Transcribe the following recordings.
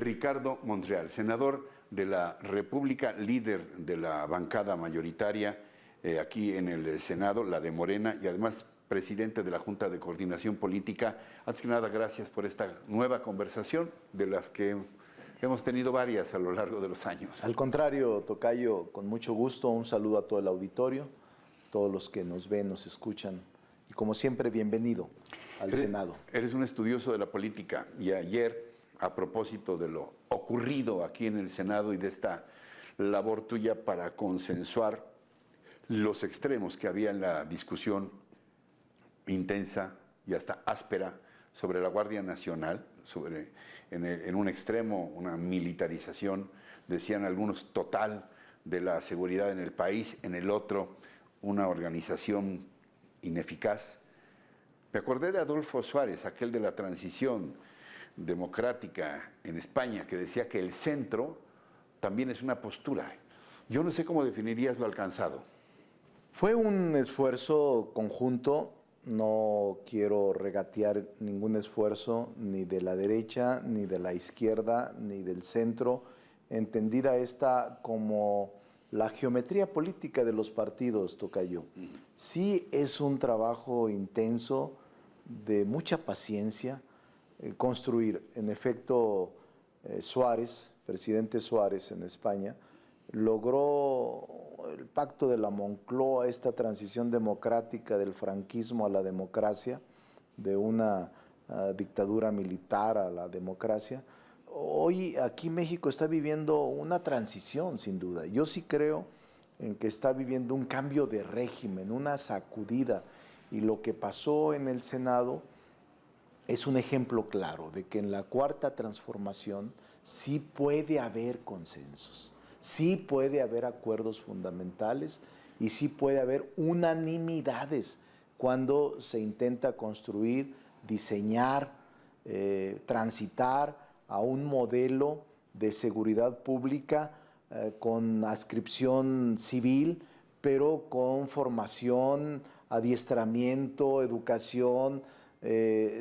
Ricardo Monreal, senador de la República, líder de la bancada mayoritaria aquí en el Senado, la de Morena, y además presidente de la Junta de Coordinación Política. Antes que nada, gracias por esta nueva conversación, de las que hemos tenido varias a lo largo de los años. Al contrario, tocayo, con mucho gusto, un saludo a todo el auditorio, todos los que nos ven, nos escuchan, y como siempre, bienvenido al Senado. Eres un estudioso de la política, y ayer, a propósito de lo ocurrido aquí en el Senado y de esta labor tuya para consensuar los extremos que había en la discusión intensa y hasta áspera sobre la Guardia Nacional, en un extremo una militarización, decían algunos, total de la seguridad en el país, en el otro una organización ineficaz. Me acordé de Adolfo Suárez, aquel de la transición democrática en España, que decía que el centro también es una postura. Yo no sé cómo definirías lo alcanzado. Fue un esfuerzo conjunto, no quiero regatear ningún esfuerzo ni de la derecha, ni de la izquierda, ni del centro, entendida esta como la geometría política de los partidos, tocayo. Sí es un trabajo intenso, de mucha paciencia, construir. En efecto, Suárez, presidente Suárez en España, logró el pacto de la Moncloa, esta transición democrática del franquismo a la democracia, de una dictadura militar a la democracia. Hoy aquí México está viviendo una transición, sin duda. Yo sí creo en que está viviendo un cambio de régimen, una sacudida, y lo que pasó en el Senado es un ejemplo claro de que en la cuarta transformación sí puede haber consensos, sí puede haber acuerdos fundamentales y sí puede haber unanimidades cuando se intenta construir, diseñar, transitar a un modelo de seguridad pública con adscripción civil, pero con formación, adiestramiento, educación,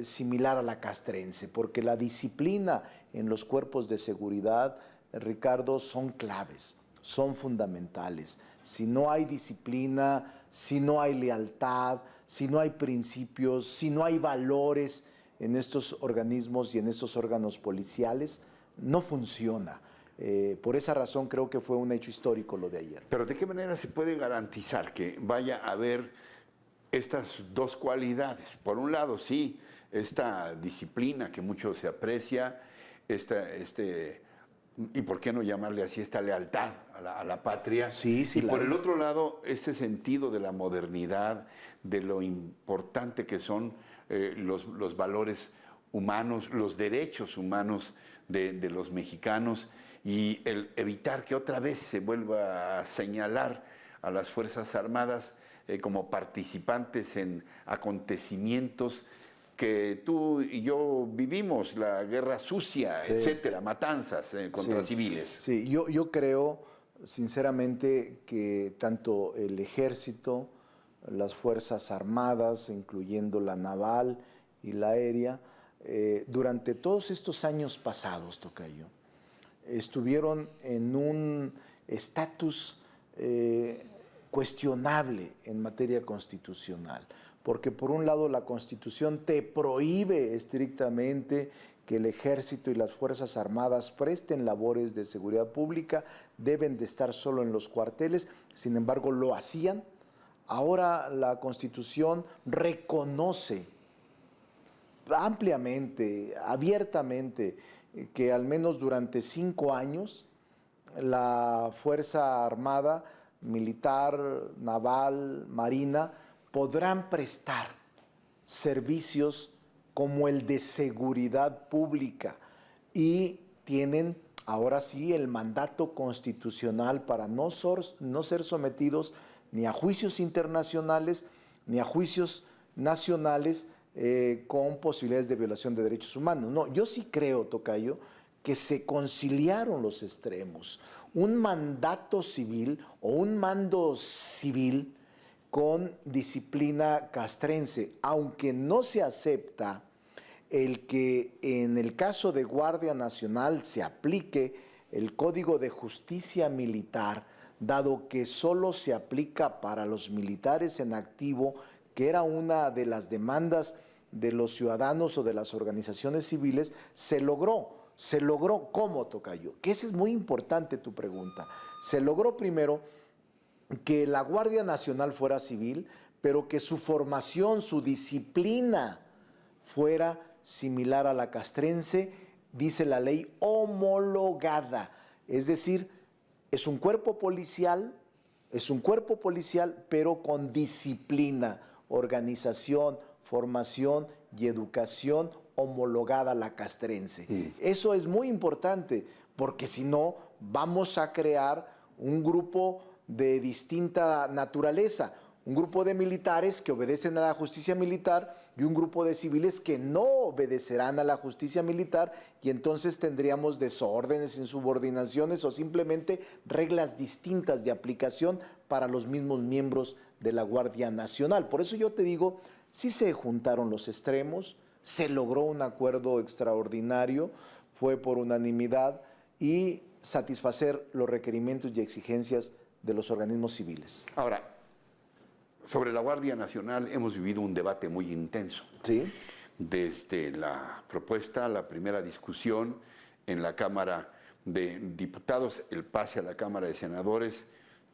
similar a la castrense, porque la disciplina en los cuerpos de seguridad, Ricardo, son claves, son fundamentales. Si no hay disciplina, si no hay lealtad, si no hay principios, si no hay valores en estos organismos y en estos órganos policiales, no funciona. Por esa razón creo que fue un hecho histórico lo de ayer. Pero ¿de qué manera se puede garantizar que vaya a haber estas dos cualidades? Por un lado, sí, esta disciplina que mucho se aprecia, y por qué no llamarle así, esta lealtad a la patria. Sí, sí, y por el otro lado, este sentido de la modernidad, de lo importante que son los valores humanos, los derechos humanos de los mexicanos, y el evitar que otra vez se vuelva a señalar a las Fuerzas Armadas como participantes en acontecimientos que tú y yo vivimos, la guerra sucia, sí, etcétera, matanzas contra civiles. Sí, yo creo sinceramente que tanto el Ejército, las Fuerzas Armadas, incluyendo la naval y la aérea, durante todos estos años pasados, tocayo, estuvieron en un estatus cuestionable en materia constitucional, porque por un lado la Constitución te prohíbe estrictamente que el Ejército y las Fuerzas Armadas presten labores de seguridad pública, deben de estar solo en los cuarteles, sin embargo lo hacían. Ahora la Constitución reconoce ampliamente, abiertamente, que al menos durante 5 años la Fuerza Armada, militar, naval, marina, podrán prestar servicios como el de seguridad pública y tienen ahora sí el mandato constitucional para no ser sometidos ni a juicios internacionales ni a juicios nacionales con posibilidades de violación de derechos humanos. No, yo sí creo, tocayo, que se conciliaron los extremos. Un mandato civil o un mando civil con disciplina castrense, aunque no se acepta el que en el caso de Guardia Nacional se aplique el Código de Justicia Militar, dado que solo se aplica para los militares en activo, que era una de las demandas de los ciudadanos o de las organizaciones civiles, se logró. ¿Se logró cómo, tocayo? Que esa es muy importante tu pregunta. Se logró primero que la Guardia Nacional fuera civil, pero que su formación, su disciplina fuera similar a la castrense, dice la ley, homologada. Es decir, es un cuerpo policial, pero con disciplina, organización, formación y educación homologada a la castrense. Eso es muy importante, porque si no, vamos a crear un grupo de distinta naturaleza, un grupo de militares que obedecen a la justicia militar y un grupo de civiles que no obedecerán a la justicia militar, y entonces tendríamos desórdenes, insubordinaciones o simplemente reglas distintas de aplicación para los mismos miembros de la Guardia Nacional. Por eso yo te digo, sí se juntaron los extremos, se logró un acuerdo extraordinario, fue por unanimidad y satisfacer los requerimientos y exigencias de los organismos civiles. Ahora, sobre la Guardia Nacional hemos vivido un debate muy intenso. ¿Sí? Desde la propuesta, la primera discusión en la Cámara de Diputados, el pase a la Cámara de Senadores,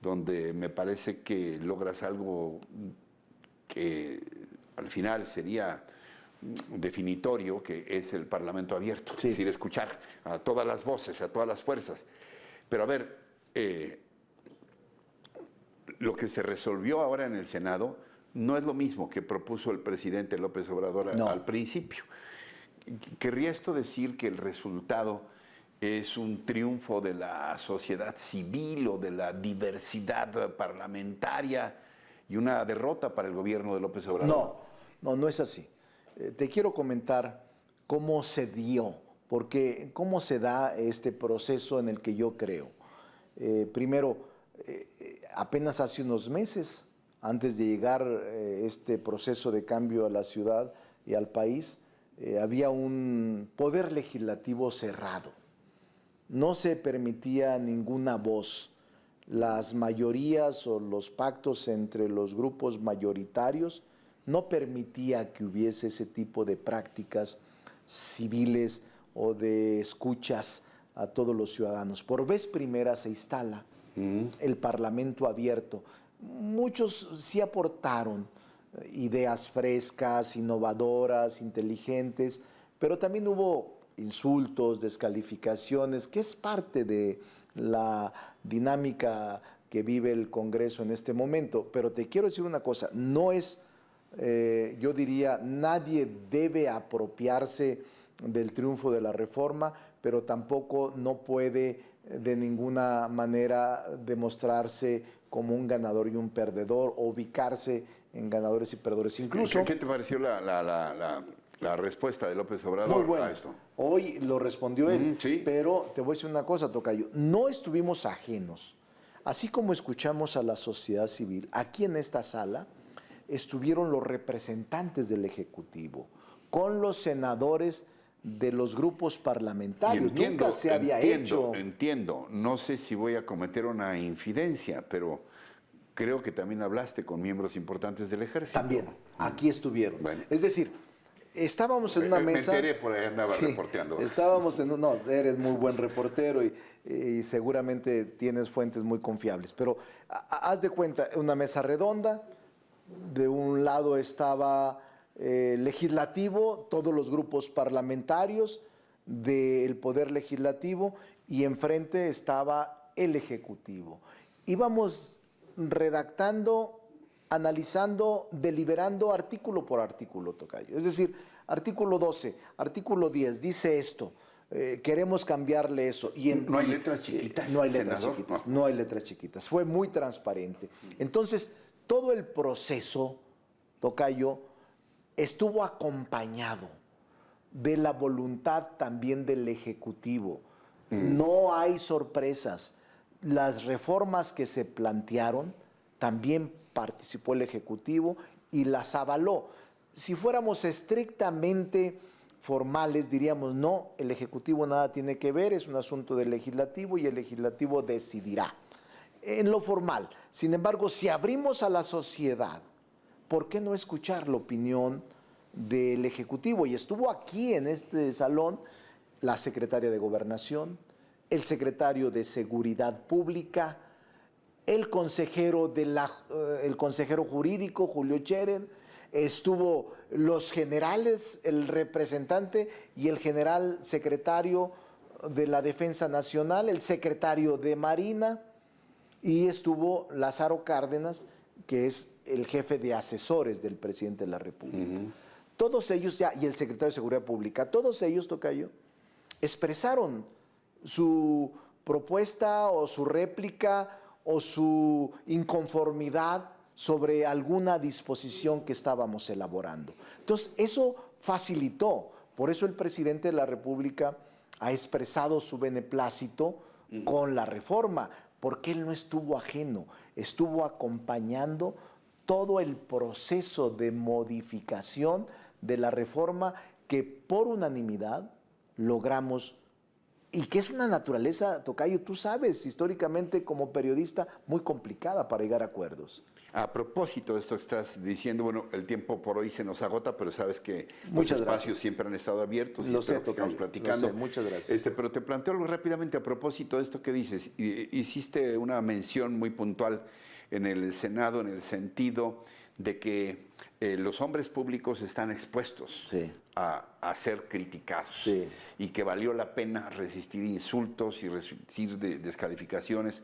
donde me parece que logras algo que al final sería definitorio, que es el Parlamento abierto, Sí. es decir, escuchar a todas las voces, a todas las fuerzas. Pero a ver, lo que se resolvió ahora en el Senado no es lo mismo que propuso el presidente López Obrador No. al principio. ¿Querría esto decir que el resultado es un triunfo de la sociedad civil o de la diversidad parlamentaria y una derrota para el gobierno de López Obrador? No es así. Te quiero comentar cómo se dio, porque cómo se da este proceso en el que yo creo. Primero, apenas hace unos meses, antes de llegar este proceso de cambio a la ciudad y al país, había un poder legislativo cerrado. No se permitía ninguna voz. Las mayorías o los pactos entre los grupos mayoritarios no permitía que hubiese ese tipo de prácticas civiles o de escuchas a todos los ciudadanos. Por vez primera se instala el Parlamento abierto. Muchos sí aportaron ideas frescas, innovadoras, inteligentes, pero también hubo insultos, descalificaciones, que es parte de la dinámica que vive el Congreso en este momento. Pero te quiero decir una cosa, no es, yo diría, nadie debe apropiarse del triunfo de la reforma, pero tampoco no puede de ninguna manera demostrarse como un ganador y un perdedor, o ubicarse en ganadores y perdedores. Incluso, ¿Qué te pareció la respuesta de López Obrador muy bueno. a esto? Hoy lo respondió él, Sí. pero te voy a decir una cosa, tocayo. No estuvimos ajenos. Así como escuchamos a la sociedad civil, aquí en esta sala estuvieron los representantes del Ejecutivo, con los senadores de los grupos parlamentarios. Nunca se había hecho. Entiendo. No sé si voy a cometer una infidencia, pero creo que también hablaste con miembros importantes del ejército. También, aquí estuvieron. Bueno. Es decir, estábamos en una mesa. Me enteré, por ahí andaba reporteando. Estábamos en no, eres muy buen reportero y seguramente tienes fuentes muy confiables. Pero haz de cuenta, una mesa redonda, de un lado estaba legislativo, todos los grupos parlamentarios del Poder Legislativo, y enfrente estaba el Ejecutivo. Íbamos redactando, analizando, deliberando artículo por artículo, tocayo. Es decir, artículo 12, artículo 10, dice esto, queremos cambiarle eso. ¿No hay letras chiquitas? No hay letras senador? chiquitas, no hay letras chiquitas. Fue muy transparente. Entonces, todo el proceso, tocayo, estuvo acompañado de la voluntad también del Ejecutivo. No hay sorpresas. Las reformas que se plantearon, también participó el Ejecutivo y las avaló. Si fuéramos estrictamente formales diríamos, no, el Ejecutivo nada tiene que ver, es un asunto del Legislativo y el Legislativo decidirá. En lo formal, sin embargo, si abrimos a la sociedad, ¿por qué no escuchar la opinión del Ejecutivo? Y estuvo aquí en este salón la secretaria de Gobernación, el secretario de Seguridad Pública, el consejero jurídico, Julio Scherer, estuvo los generales, el representante y el general secretario de la Defensa Nacional, el secretario de Marina, y estuvo Lázaro Cárdenas, que es el jefe de asesores del presidente de la República. Todos ellos y el secretario de Seguridad Pública, todos ellos, tocayo, expresaron su propuesta o su réplica o su inconformidad sobre alguna disposición que estábamos elaborando. Entonces, eso facilitó. Por eso el presidente de la República ha expresado su beneplácito con la reforma, porque él no estuvo ajeno, estuvo acompañando todo el proceso de modificación de la reforma que por unanimidad logramos, y que es una naturaleza, tocayo, tú sabes, históricamente como periodista, muy complicada para llegar a acuerdos. A propósito de esto que estás diciendo, bueno, el tiempo por hoy se nos agota, pero sabes que los espacios siempre han estado abiertos. Lo sé, estamos platicando. Lo sé, muchas gracias. Pero te planteo algo rápidamente a propósito de esto que dices. Hiciste una mención muy puntual en el Senado en el sentido de que los hombres públicos están expuestos a ser criticados y que valió la pena resistir insultos y resistir descalificaciones,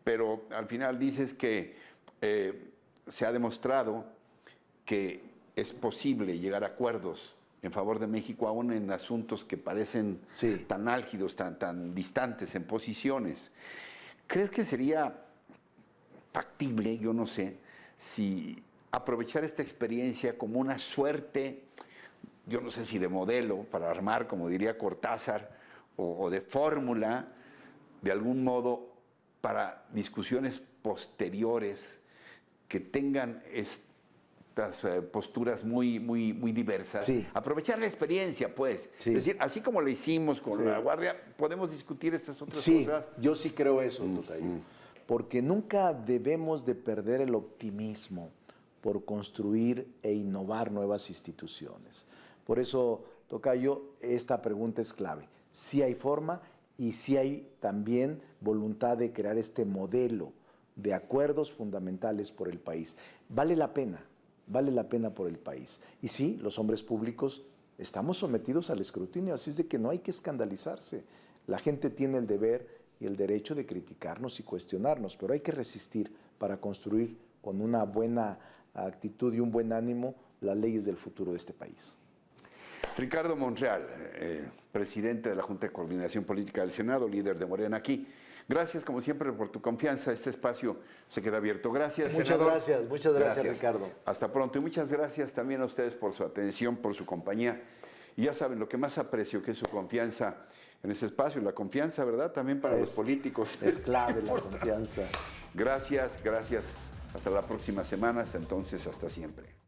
pero al final dices que se ha demostrado que es posible llegar a acuerdos en favor de México aún en asuntos que parecen tan álgidos, tan distantes en posiciones. ¿Crees que sería factible, yo no sé, si aprovechar esta experiencia como una suerte, yo no sé si de modelo para armar, como diría Cortázar, o de fórmula, de algún modo, para discusiones posteriores que tengan estas posturas muy diversas? Aprovechar la experiencia, pues. Es decir, así como lo hicimos con la Guardia, podemos discutir estas otras cosas. Yo sí creo eso, tocayo. Porque nunca debemos de perder el optimismo por construir e innovar nuevas instituciones. Por eso, tocayo, esta pregunta es clave. Sí hay forma y sí hay también voluntad de crear este modelo de acuerdos fundamentales por el país. Vale la pena por el país. Y sí, los hombres públicos estamos sometidos al escrutinio, así es de que no hay que escandalizarse. La gente tiene el deber y el derecho de criticarnos y cuestionarnos, pero hay que resistir para construir con una buena actitud y un buen ánimo las leyes del futuro de este país. Ricardo Monreal, presidente de la Junta de Coordinación Política del Senado, líder de Morena aquí. Gracias, como siempre, por tu confianza. Este espacio se queda abierto. Gracias, senador. Muchas gracias, Ricardo. Hasta pronto. Y muchas gracias también a ustedes por su atención, por su compañía. Y ya saben, lo que más aprecio, que es su confianza en este espacio. La confianza, ¿verdad? También para los políticos. Es clave la confianza. Gracias. Hasta la próxima semana. Hasta entonces, hasta siempre.